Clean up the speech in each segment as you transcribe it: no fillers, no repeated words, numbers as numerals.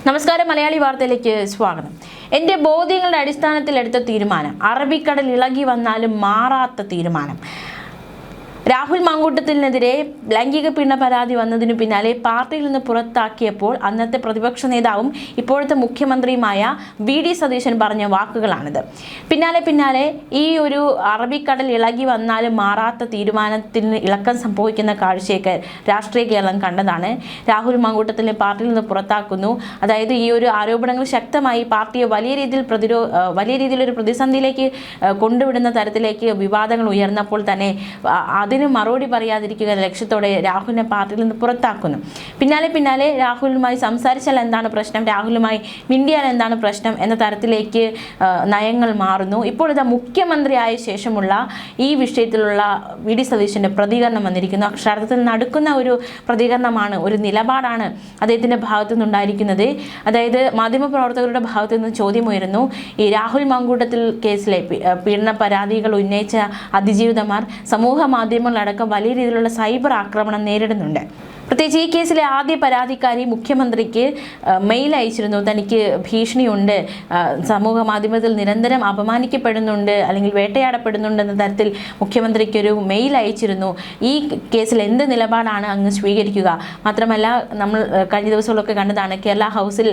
നമസ്കാരം, മലയാളി വാർത്തയിലേക്ക് സ്വാഗതം. എൻ്റെ ബോധ്യങ്ങളുടെ അടിസ്ഥാനത്തിൽ എടുത്ത തീരുമാനം, അറബിക്കടൽ ഇളകി വന്നാലും മാറാത്ത തീരുമാനം. രാഹുൽ മാങ്കൂട്ടത്തിനെതിരെ ലൈംഗിക പീഡന പരാതി വന്നതിനു പിന്നാലെ പാർട്ടിയിൽ നിന്ന് പുറത്താക്കിയപ്പോൾ അന്നത്തെ പ്രതിപക്ഷ നേതാവും ഇപ്പോഴത്തെ മുഖ്യമന്ത്രിയുമായ വി.ഡി. സതീശൻ പറഞ്ഞ വാക്കുകളാണിത്. പിന്നാലെ ഈ ഒരു അറബിക്കടൽ ഇളകി വന്നാലും മാറാത്ത തീരുമാനത്തിന് ഇളക്കം സംഭവിക്കുന്ന കാഴ്ചയൊക്കെ രാഷ്ട്രീയ കേരളം കണ്ടതാണ്. രാഹുൽ മാങ്കൂട്ടത്തിനെ പാർട്ടിയിൽ നിന്ന് പുറത്താക്കുന്നു. അതായത് ഈ ഒരു ആരോപണങ്ങൾ ശക്തമായി പാർട്ടിയെ വലിയ രീതിയിലൊരു പ്രതിസന്ധിയിലേക്ക് കൊണ്ടുവിടുന്ന തരത്തിലേക്ക് വിവാദങ്ങൾ ഉയർന്നപ്പോൾ തന്നെ അതിന് മറുപടി പറയാതിരിക്കുക ലക്ഷ്യത്തോടെ രാഹുലിനെ പാർട്ടിയിൽ നിന്ന് പുറത്താക്കുന്നു. പിന്നാലെ രാഹുലുമായി സംസാരിച്ചാൽ എന്താണ് പ്രശ്നം, രാഹുലുമായി മിണ്ടിയാൽ എന്താണ് പ്രശ്നം എന്ന തരത്തിലേക്ക് നയങ്ങൾ മാറുന്നു. ഇപ്പോൾ ഇതാ മുഖ്യമന്ത്രിയായ ശേഷമുള്ള ഈ വിഷയത്തിലുള്ള വി.ഡി. സതീശൻ്റെ പ്രതികരണം വന്നിരിക്കുന്നു. അക്ഷരാർത്ഥത്തിൽ നടക്കുന്ന ഒരു പ്രതികരണമാണ്, ഒരു നിലപാടാണ് അദ്ദേഹത്തിൻ്റെ ഭാഗത്തു നിന്നുണ്ടായിരിക്കുന്നത്. അതായത് മാധ്യമപ്രവർത്തകരുടെ ഭാഗത്തു നിന്ന് ചോദ്യമുയരുന്നു. ഈ രാഹുൽ മാങ്കൂട്ടത്തിൽ കേസിലെ പീഡന പരാതികൾ ഉന്നയിച്ച അതിജീവിതമാർ സമൂഹ മാധ്യമങ്ങളടക്കം വലിയ രീതിയിലുള്ള സൈബർ ആക്രമണം നേരിടുന്നുണ്ട്. പ്രത്യേകിച്ച് ഈ കേസിലെ ആദ്യ പരാതിക്കാരി മുഖ്യമന്ത്രിക്ക് മെയിൽ അയച്ചിരുന്നു. തനിക്ക് ഭീഷണിയുണ്ട്, സമൂഹ മാധ്യമത്തിൽ നിരന്തരം അപമാനിക്കപ്പെടുന്നുണ്ട് അല്ലെങ്കിൽ വേട്ടയാടപ്പെടുന്നുണ്ട് എന്ന തരത്തിൽ മുഖ്യമന്ത്രിക്ക് ഒരു മെയിൽ അയച്ചിരുന്നു. ഈ കേസിൽ എന്ത് നിലപാടാണ് അങ്ങ് സ്വീകരിക്കുക? മാത്രമല്ല, നമ്മൾ കഴിഞ്ഞ ദിവസങ്ങളൊക്കെ കണ്ടതാണ്, കേരള ഹൗസിൽ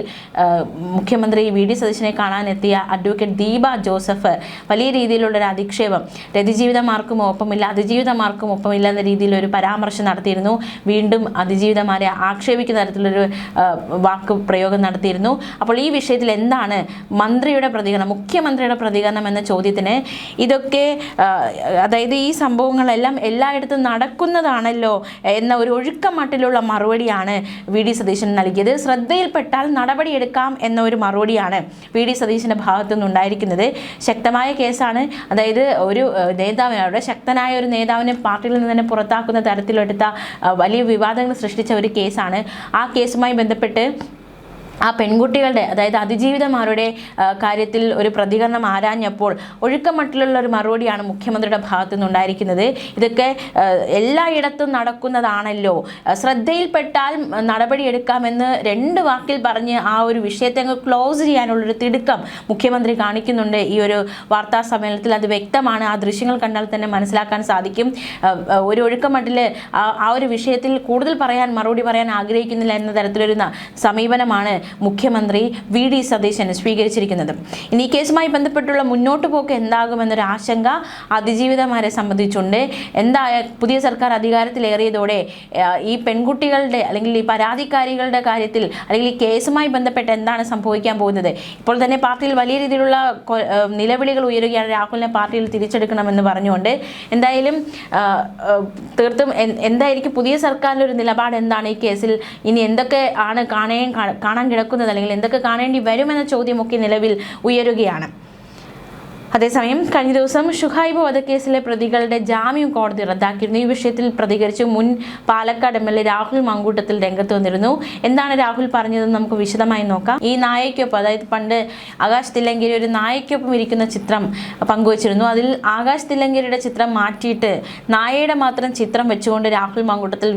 മുഖ്യമന്ത്രി വി.ഡി. സതീശനെ കാണാനെത്തിയ അഡ്വക്കേറ്റ് ദീപ ജോസഫ് വലിയ രീതിയിലുള്ളൊരു അധിക്ഷേപം, രതിജീവിതമാർക്കും ഒപ്പമില്ല, അതിജീവിതമാർക്കും ഒപ്പമില്ല എന്ന രീതിയിലൊരു പരാമർശം നടത്തിയിരുന്നു. വീണ്ടും അതിജീവിതമാരെ ആക്ഷേപിക്കുന്ന തരത്തിലൊരു വാക്ക് പ്രയോഗം നടത്തിയിരുന്നു. അപ്പോൾ ഈ വിഷയത്തിൽ എന്താണ് മന്ത്രിയുടെ പ്രതികരണം, മുഖ്യമന്ത്രിയുടെ പ്രതികരണം എന്ന ചോദ്യത്തിന് ഇതൊക്കെ അതായത് ഈ സംഭവങ്ങളെല്ലാം എല്ലായിടത്തും നടക്കുന്നതാണല്ലോ എന്ന ഒരു ഒഴുക്കമട്ടിലുള്ള മറുപടിയാണ് വി.ഡി. സതീശൻ നൽകിയത്. ശ്രദ്ധയിൽപ്പെട്ടാൽ നടപടിയെടുക്കാം എന്ന ഒരു മറുപടിയാണ് വി.ഡി. സതീശൻ്റെ ഭാഗത്തു നിന്നുണ്ടായിരിക്കുന്നത്. ശക്തമായ കേസാണ്. അതായത് ഒരു നേതാവിനെ, ശക്തനായ ഒരു നേതാവിനെ പാർട്ടിയിൽ നിന്ന് തന്നെ പുറത്താക്കുന്ന തരത്തിലെടുത്ത വലിയ വിവാദങ്ങൾ സൃഷ്ടിച്ച ഒരു കേസാണ്. ആ കേസുമായി ബന്ധപ്പെട്ട് ആ പെൺകുട്ടികളുടെ, അതായത് അതിജീവിതമാരുടെ കാര്യത്തിൽ ഒരു പ്രതികരണം ആരാഞ്ഞപ്പോൾ ഒഴുക്കമട്ടിലുള്ള ഒരു മറുപടിയാണ് മുഖ്യമന്ത്രിയുടെ ഭാഗത്തു നിന്നുണ്ടായിരിക്കുന്നത്. ഇതൊക്കെ എല്ലായിടത്തും നടക്കുന്നതാണല്ലോ, ശ്രദ്ധയിൽപ്പെട്ടാൽ നടപടിയെടുക്കാമെന്ന് രണ്ട് വാക്കിൽ പറഞ്ഞ് ആ ഒരു വിഷയത്തെ അങ്ങ് ക്ലോസ് ചെയ്യാനുള്ളൊരു തിടുക്കം മുഖ്യമന്ത്രി കാണിക്കുന്നുണ്ട് ഈ ഒരു വാർത്താ സമ്മേളനത്തിൽ. അത് വ്യക്തമാണ്. ആ ദൃശ്യങ്ങൾ കണ്ടാൽ തന്നെ മനസ്സിലാക്കാൻ സാധിക്കും. ഒരു ഒഴുക്കമട്ടിൽ ആ ഒരു വിഷയത്തിൽ കൂടുതൽ മറുപടി പറയാൻ ആഗ്രഹിക്കുന്നില്ല എന്ന തരത്തിലൊരു സമീപനമാണ് മുഖ്യമന്ത്രി വി.ഡി. സതീശൻ സ്വീകരിച്ചിരിക്കുന്നത്. ഇനി ഈ കേസുമായി ബന്ധപ്പെട്ടുള്ള മുന്നോട്ട് പോക്ക് എന്താകുമെന്നൊരു ആശങ്ക അതിജീവിതമാരെ സംബന്ധിച്ചുണ്ട്. പുതിയ സർക്കാർ അധികാരത്തിലേറിയതോടെ ഈ പെൺകുട്ടികളുടെ അല്ലെങ്കിൽ ഈ പരാതിക്കാരികളുടെ കാര്യത്തിൽ അല്ലെങ്കിൽ ഈ കേസുമായി ബന്ധപ്പെട്ട് എന്താണ് സംഭവിക്കാൻ പോകുന്നത്? ഇപ്പോൾ തന്നെ പാർട്ടിയിൽ വലിയ രീതിയിലുള്ള നിലവിളികൾ ഉയരുകയാണ്, രാഹുലിനെ പാർട്ടിയിൽ തിരിച്ചെടുക്കണമെന്ന് പറഞ്ഞുകൊണ്ട്. എന്തായാലും തീർത്തും എന്തായിരിക്കും പുതിയ സർക്കാരിൻ്റെ ഒരു നിലപാട്, എന്താണ് ഈ കേസിൽ ഇനി എന്തൊക്കെ ആണ് കാണാൻ കിടക്കുന്നത് അല്ലെങ്കിൽ എന്തൊക്കെ കാണേണ്ടി വരുമെന്ന ചോദ്യമൊക്കെ നിലവിൽ ഉയരുകയാണ്. അതേസമയം കഴിഞ്ഞ ദിവസം ഷുഹൈബ് വധക്കേസിലെ പ്രതികളുടെ ജാമ്യം കോടതി റദ്ദാക്കിയിരുന്നു. ഈ വിഷയത്തിൽ പ്രതികരിച്ച് മുൻ പാലക്കാട് എം.എൽ.എ. രാഹുൽ മാങ്കൂട്ടത്തിൽ രംഗത്ത് വന്നിരുന്നു. എന്താണ് രാഹുൽ പറഞ്ഞതെന്ന് നമുക്ക് വിശദമായി നോക്കാം. ഈ നായയ്ക്കൊപ്പം, അതായത് പണ്ട് ആകാശ് തില്ലങ്കേരി ഒരു നായയ്ക്കൊപ്പം ഇരിക്കുന്ന ചിത്രം പങ്കുവച്ചിരുന്നു. അതിൽ ആകാശ് തില്ലങ്കേരിയുടെ ചിത്രം മാറ്റിയിട്ട് നായയുടെ മാത്രം ചിത്രം വെച്ചുകൊണ്ട് രാഹുൽ മാങ്കൂട്ടത്തിൽ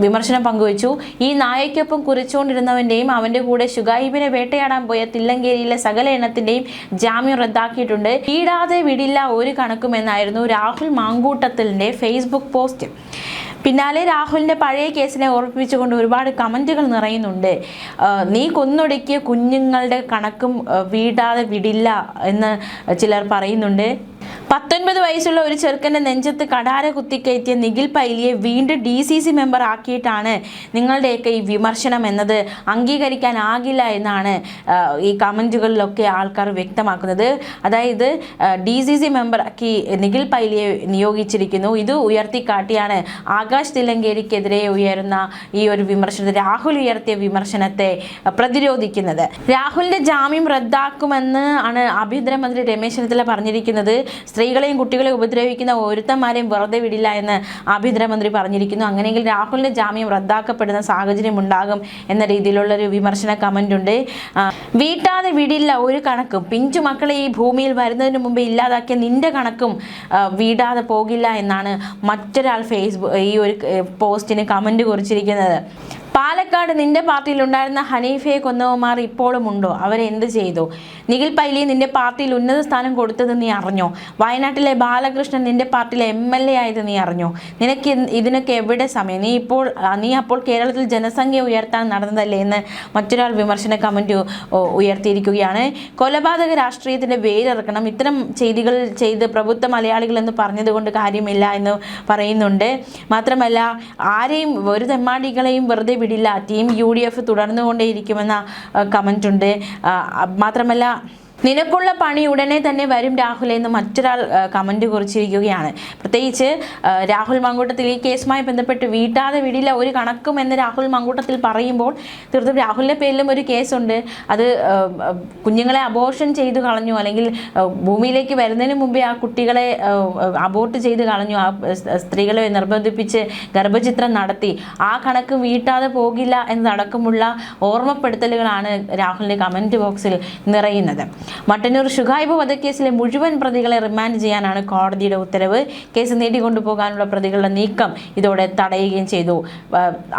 വിമർശനം പങ്കുവച്ചു. ഈ നായയ്ക്കൊപ്പം കുറിച്ചുകൊണ്ടിരുന്നവൻ്റെയും അവൻ്റെ കൂടെ ഷുഹൈബിനെ വേട്ടയാടാൻ പോയ തില്ലങ്കേരിയിലെ സകല എണ്ണത്തിൻ്റെയും ജാമ്യം റദ്ദാക്കിയിട്ടുണ്ട്. വീടാതെ വിടില്ല ഒരു കണക്കുമെന്നായിരുന്നു രാഹുൽ മാങ്കൂട്ടത്തിലിൻ്റെ ഫേസ്ബുക്ക് പോസ്റ്റ്. പിന്നാലെ രാഹുലിൻ്റെ പഴയ കേസിനെ ഓർമ്മിപ്പിച്ചുകൊണ്ട് ഒരുപാട് കമൻറ്റുകൾ നിറയുന്നുണ്ട്. നീ കൊന്നൊടുക്കിയ കുഞ്ഞുങ്ങളുടെ കണക്കും വീടാതെ വിടില്ല എന്ന് ചിലർ പറയുന്നുണ്ട്. 19 വയസ്സുള്ള ഒരു ചെറുക്കൻ്റെ നെഞ്ചത്ത് കടാര കുത്തിക്കയറ്റിയ നിഖിൽ പൈലിയെ വീണ്ടും DCC മെമ്പർ ആക്കിയിട്ടാണ് നിങ്ങളുടെയൊക്കെ ഈ വിമർശനം എന്നത് അംഗീകരിക്കാനാകില്ല എന്നാണ് ഈ കമൻറ്റുകളിലൊക്കെ ആൾക്കാർ വ്യക്തമാക്കുന്നത്. അതായത് DCC മെമ്പറാക്കി നിഖിൽ പൈലിയെ നിയോഗിച്ചിരിക്കുന്നു. ഇത് ഉയർത്തിക്കാട്ടിയാണ് ആകാശ് തില്ലങ്കേരിക്കെതിരെ ഉയരുന്ന ഈ ഒരു വിമർശനത്തെ, രാഹുൽ ഉയർത്തിയ വിമർശനത്തെ പ്രതിരോധിക്കുന്നത്. രാഹുലിൻ്റെ ജാമ്യം റദ്ദാക്കുമെന്ന് ആണ് ആഭ്യന്തരമന്ത്രി രമേശ് ചെന്നിത്തല പറഞ്ഞിരിക്കുന്നത്. സ്ത്രീകളെയും കുട്ടികളെയും ഉപദ്രവിക്കുന്ന ഒരുത്തന്മാരെയും വെറുതെ വിടില്ല എന്ന് ആഭ്യന്തരമന്ത്രി പറഞ്ഞിരിക്കുന്നു. അങ്ങനെയെങ്കിൽ രാഹുലിൻ്റെ ജാമ്യം റദ്ദാക്കപ്പെടുന്ന സാഹചര്യം ഉണ്ടാകും എന്ന രീതിയിലുള്ളൊരു വിമർശന കമൻ്റ് ഉണ്ട്. വീട്ടാതെ വിടില്ല ഒരു കണക്കും, പിഞ്ചു മക്കളെ ഈ ഭൂമിയിൽ വരുന്നതിന് മുമ്പ് ഇല്ലാതാക്കിയ നിന്റെ കണക്കും വീടാതെ പോകില്ല എന്നാണ് മറ്റൊരാൾ ഈ ഒരു പോസ്റ്റിന് കമൻ്റ് കുറിച്ചിരിക്കുന്നത്. പാലക്കാട് നിന്റെ പാർട്ടിയിൽ ഉണ്ടായിരുന്ന ഹനീഫയെ കൊന്നവന്മാർ ഇപ്പോഴും ഉണ്ടോ? അവരെ എന്ത് ചെയ്തു? നിഖിൽ പൈലി നിന്റെ പാർട്ടിയിൽ ഉന്നത സ്ഥാനം കൊടുത്തത് നീ അറിഞ്ഞോ? വയനാട്ടിലെ ബാലകൃഷ്ണൻ നിന്റെ പാർട്ടിയിലെ MLA ആയത് നീ അറിഞ്ഞോ? നിനക്ക് ഇതിനൊക്കെ എവിടെ സമയം? നീ അപ്പോൾ കേരളത്തിൽ ജനസംഖ്യ ഉയർത്താൻ നടന്നതല്ലേ എന്ന് മറ്റൊരാൾ വിമർശന കമന്റ് ഉയർത്തിയിരിക്കുകയാണ്. കൊലപാതക രാഷ്ട്രീയത്തിന്റെ വേരിറക്കണം, ഇത്തരം ചെയ്തികൾ ചെയ്ത് പ്രബുദ്ധ മലയാളികൾ എന്ന് പറഞ്ഞതുകൊണ്ട് കാര്യമില്ല എന്ന് പറയുന്നുണ്ട്. മാത്രമല്ല ആരെയും ഒരു തെമ്മാടികളെയും വെറുതെ വിടില്ല, ടീം UDF തുടർന്നുകൊണ്ടേയിരിക്കുമെന്ന കമന്റ് ഉണ്ട്. മാത്രമല്ല നിനക്കുള്ള പണി ഉടനെ തന്നെ വരും രാഹുൽ എന്ന് മറ്റൊരാൾ കമന്റ് കുറിച്ചിരിക്കുകയാണ്. പ്രത്യേകിച്ച് രാഹുൽ മങ്കൂട്ടത്തിൽ ഈ കേസുമായി ബന്ധപ്പെട്ട് വീട്ടാതെ വിടില്ല ഒരു കണക്കും എന്ന് രാഹുൽ മങ്കൂട്ടത്തിൽ പറയുമ്പോൾ തീർത്തും രാഹുലിൻ്റെ പേരിലും ഒരു കേസുണ്ട്. അത് കുഞ്ഞുങ്ങളെ അബോർഷൻ ചെയ്തു കളഞ്ഞു, അല്ലെങ്കിൽ ഭൂമിയിലേക്ക് വരുന്നതിന് മുമ്പേ ആ കുട്ടികളെ അബോർട്ട് ചെയ്ത് കളഞ്ഞു, ആ സ്ത്രീകളെ നിർബന്ധിപ്പിച്ച് ഗർഭചിത്രം നടത്തി. ആ കണക്ക് വീട്ടാതെ പോകില്ല എന്നതടക്കമുള്ള ഓർമ്മപ്പെടുത്തലുകളാണ് രാഹുലിൻ്റെ കമന്റ് ബോക്സിൽ നിറയുന്നത്. മട്ടന്നൂർ ഷുഹൈബ് വധക്കേസിലെ മുഴുവൻ പ്രതികളെ റിമാൻഡ് ചെയ്യാനാണ് കോടതിയുടെ ഉത്തരവ്. കേസ് നീട്ടിക്കൊണ്ടുപോകാനുള്ള പ്രതികളുടെ നീക്കം ഇതോടെ തടയുകയും ചെയ്തു.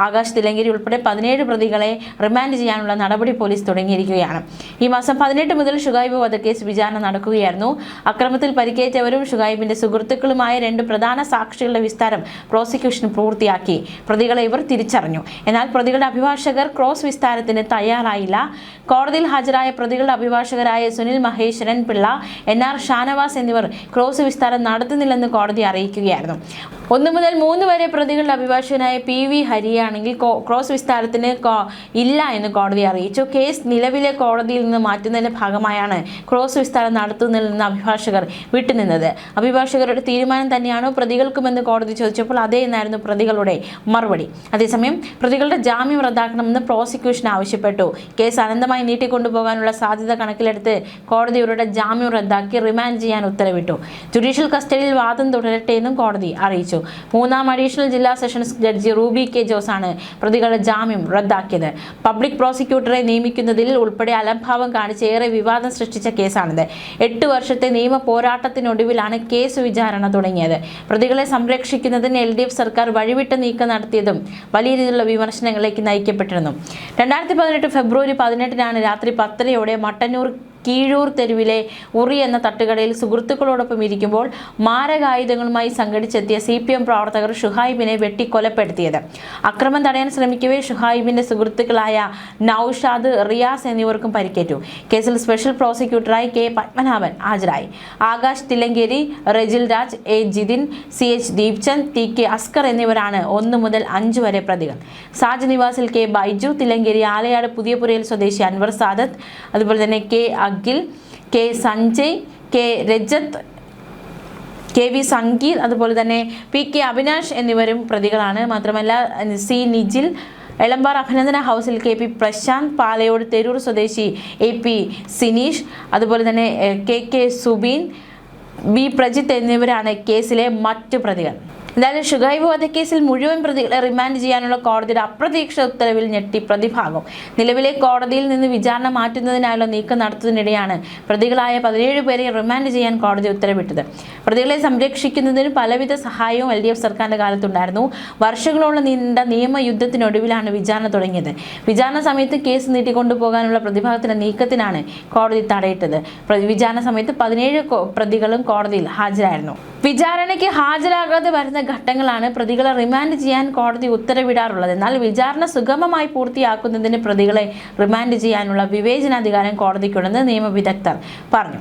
ആകാശ് തിലങ്കേരി ഉൾപ്പെടെ 17 പ്രതികളെ റിമാൻഡ് ചെയ്യാനുള്ള നടപടി പോലീസ് തുടങ്ങിയിരിക്കുകയാണ്. ഈ മാസം 18 മുതൽ ഷുഹൈബ് വധക്കേസ് വിചാരണ നടക്കുകയായിരുന്നു. അക്രമത്തിൽ പരിക്കേറ്റവരും ഷുഹൈബിന്റെ സുഹൃത്തുക്കളുമായ 2 പ്രധാന സാക്ഷികളുടെ വിസ്താരം പ്രോസിക്യൂഷൻ പൂർത്തിയാക്കി. പ്രതികളെ ഇവർ തിരിച്ചറിഞ്ഞു. എന്നാൽ പ്രതികളുടെ അഭിഭാഷകർ ക്രോസ് വിസ്താരത്തിന് തയ്യാറായില്ല. കോടതിയിൽ ഹാജരായ പ്രതികളുടെ അഭിഭാഷകരായ സുനിൽ മഹേശ്വരൻ പിള്ള, NR ഷാനവാസ് എന്നിവർ ക്രോസ് വിസ്താരം നടത്തുന്നില്ലെന്ന് കോടതി അറിയിക്കുകയായിരുന്നു. 1 മുതൽ 3 വരെ പ്രതികളുടെ അഭിഭാഷകനായ PV ഹരിയാണെങ്കിൽ ക്രോസ് വിസ്താരത്തിന് ഇല്ല എന്ന് കോടതി അറിയിച്ചു. കേസ് നിലവിലെ കോടതിയിൽ നിന്ന് മാറ്റുന്നതിന്റെ ഭാഗമായാണ് ക്രോസ് വിസ്താരം നടത്തുന്നതിൽ നിന്ന് അഭിഭാഷകർ വിട്ടുനിന്നത്. അഭിഭാഷകരുടെ തീരുമാനം തന്നെയാണോ പ്രതികൾക്കുമെന്ന് കോടതി ചോദിച്ചപ്പോൾ അതേ എന്നായിരുന്നു പ്രതികളുടെ മറുപടി. അതേസമയം പ്രതികളുടെ ജാമ്യം റദ്ദാക്കണമെന്ന് പ്രോസിക്യൂഷൻ ആവശ്യപ്പെട്ടു. കേസ് അനന്തമായി നീട്ടിക്കൊണ്ടുപോകാനുള്ള സാധ്യത കണക്കിലെടുത്ത് കോടതി ഇവരുടെ ജാമ്യം റദ്ദാക്കി റിമാൻഡ് ചെയ്യാൻ ഉത്തരവിട്ടു. ജുഡീഷ്യൽ കസ്റ്റഡിയിൽ വാദം തുടരട്ടെ എന്നും കോടതി അറിയിച്ചു. 3ാം അഡീഷണൽ ജില്ലാ സെഷൻസ് ജഡ്ജി റൂബി K. ജോസാണ് പ്രതികളുടെ ജാമ്യം റദ്ദാക്കിയത്. പബ്ലിക് പ്രോസിക്യൂട്ടറെ നിയമിക്കുന്നതിൽ ഉൾപ്പെടെ അലംഭാവം കാണിച്ച് ഏറെ വിവാദം സൃഷ്ടിച്ച കേസാണിത്. 8 വർഷത്തെ നിയമ പോരാട്ടത്തിനൊടുവിലാണ് കേസ് വിചാരണ തുടങ്ങിയത്. പ്രതികളെ സംരക്ഷിക്കുന്നതിന് LDF സർക്കാർ വഴിവിട്ട നീക്കം നടത്തിയതും വലിയ രീതിയിലുള്ള വിമർശനങ്ങളിലേക്ക് നയിക്കപ്പെട്ടിരുന്നു. 2018 ഫെബ്രുവരി 18-നാണ് രാത്രി 10:30-യോടെ മട്ടന്നൂർ കീഴൂർ തെരുവിലെ ഉറി എന്ന തട്ടുകടയിൽ സുഹൃത്തുക്കളോടൊപ്പം ഇരിക്കുമ്പോൾ മാരകായുധങ്ങളുമായി സംഘടിച്ചെത്തിയ CPM പ്രവർത്തകർ ഷുഹൈബിനെ വെട്ടിക്കൊലപ്പെടുത്തിയത്. അക്രമം തടയാൻ ശ്രമിക്കവേ ഷുഹൈബിന്റെ സുഹൃത്തുക്കളായ നൌഷാദ്, റിയാസ് എന്നിവർക്കും പരിക്കേറ്റു. കേസിൽ സ്പെഷ്യൽ പ്രോസിക്യൂട്ടറായി K. പത്മനാഭൻ ഹാജരായി. Akash Thillankeri, Rejil Raj, A. Jithin, CH Deepchand, TK Askar എന്നിവരാണ് 1 മുതൽ 5 വരെ പ്രതികൾ. സാജ് നിവാസിൽ K. ബൈജു, തിലങ്കേരി ആലയാട് പുതിയപുരയിൽ സ്വദേശി അൻവർ സാദത്ത്, അതുപോലെ തന്നെ K. Akhil, K. Sanjay, K. Rajat, KV Sangeeth, അതുപോലെ തന്നെ PK അവിനാഷ് എന്നിവരും പ്രതികളാണ്. മാത്രമല്ല C. നിജിൽ, എളമ്പാറ അഭിനന്ദന ഹൗസിൽ KP പ്രശാന്ത്, പാലയോട് തെരൂർ സ്വദേശി AP സിനീഷ്, അതുപോലെ തന്നെ KK സുബീൻ, B. പ്രജിത്ത് എന്നിവരാണ് കേസിലെ മറ്റു പ്രതികൾ. എന്തായാലും ഷുഹൈബ് വധക്കേസിൽ മുഴുവൻ പ്രതികളെ റിമാൻഡ് ചെയ്യാനുള്ള കോടതിയുടെ അപ്രതീക്ഷിത ഉത്തരവിൽ ഞെട്ടി പ്രതിഭാഗം. നിലവിലെ കോടതിയിൽ നിന്ന് വിചാരണ മാറ്റുന്നതിനായുള്ള നീക്കം നടത്തുന്നതിനിടെയാണ് പ്രതികളായ 17 പേരെ റിമാൻഡ് ചെയ്യാൻ കോടതി ഉത്തരവിട്ടത്. പ്രതികളെ സംരക്ഷിക്കുന്നതിന് പലവിധ സഹായവും LDF സർക്കാരിന്റെ കാലത്തുണ്ടായിരുന്നു. വർഷങ്ങളോളം നീണ്ട നിയമയുദ്ധത്തിനൊടുവിലാണ് വിചാരണ തുടങ്ങിയത്. വിചാരണ സമയത്ത് കേസ് നീട്ടിക്കൊണ്ടുപോകാനുള്ള പ്രതിഭാഗത്തിന്റെ നീക്കത്തിനാണ് കോടതി തടയിട്ടത്. വിചാരണ സമയത്ത് 17 പ്രതികളും കോടതിയിൽ ഹാജരായിരുന്നു. വിചാരണയ്ക്ക് ഹാജരാകാതെ വരുന്ന ഘട്ടങ്ങളാണ് പ്രതികളെ റിമാൻഡ് ചെയ്യാൻ കോടതി ഉത്തരവിടാറുള്ളത്. എന്നാൽ വിചാരണ സുഗമമായി പൂർത്തിയാക്കുന്നതിന് പ്രതികളെ റിമാൻഡ് ചെയ്യാനുള്ള വിവേചനാധികാരം കോടതിക്കുണ്ടെന്ന് നിയമവിദഗ്ധർ പറഞ്ഞു.